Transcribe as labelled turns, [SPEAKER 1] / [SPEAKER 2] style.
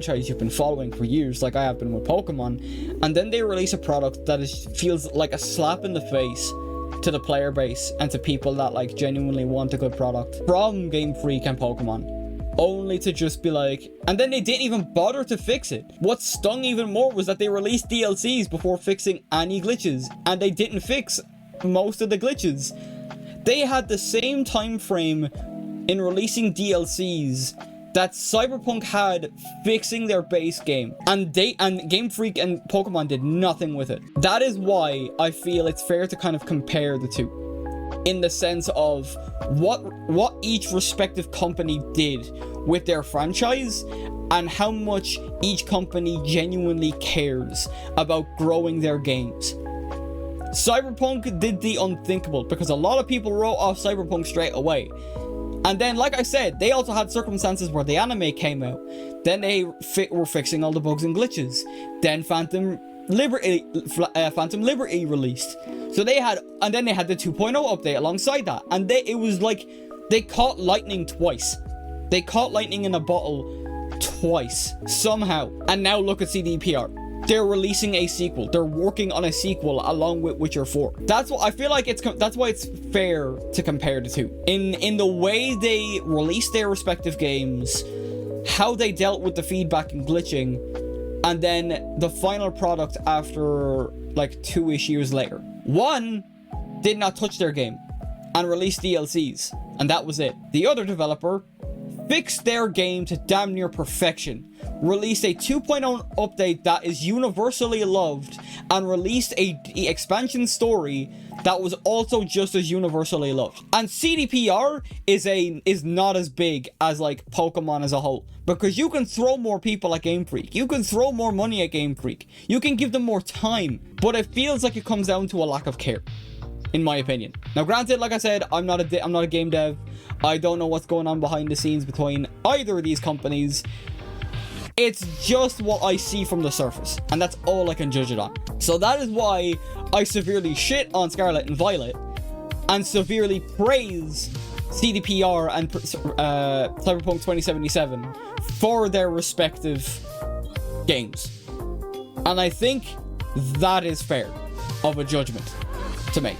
[SPEAKER 1] franchise you've been following for years, like I have been with Pokemon, and then they release a product that feels like a slap in the face to the player base and to people that like genuinely want a good product from Game Freak and Pokemon, only to just be like, and then they didn't even bother to fix it. What stung even more was that they released DLCs before fixing any glitches, and they didn't fix most of the glitches. They had the same time frame in releasing DLCs that Cyberpunk had fixing their base game, and Game Freak and Pokemon did nothing with it. That is why I feel it's fair to kind of compare the two, in the sense of what each respective company did with their franchise, and how much each company genuinely cares about growing their games. Cyberpunk did the unthinkable, because a lot of people wrote off Cyberpunk straight away. And then, like I said, they also had circumstances where the anime came out. Then they were fixing all the bugs and glitches. Then Phantom Liberty released. So they had, and then they had the 2.0 update alongside that. And it was like, they caught lightning twice. They caught lightning in a bottle twice, somehow. And now look at CDPR. They're releasing a sequel. They're working on a sequel along with Witcher 4. That's what I feel like that's why it's fair to compare the two. In the way they released their respective games, how they dealt with the feedback and glitching, and then the final product after like 2-ish years later. One did not touch their game and released DLCs, and that was it. The other developer fixed their game to damn near perfection, released a 2.0 update that is universally loved, and released a expansion story that was also just as universally loved. And CDPR is not as big as like Pokemon as a whole, because you can throw more people at Game Freak, you can throw more money at Game Freak, you can give them more time, but it feels like it comes down to a lack of care, in my opinion. Now granted, like I said, I'm not a game dev. I don't know what's going on behind the scenes between either of these companies. It's just what I see from the surface, and that's all I can judge it on. So that is why I severely shit on Scarlet and Violet, and severely praise CDPR and Cyberpunk 2077 for their respective games. And I think that is fair of a judgment to make.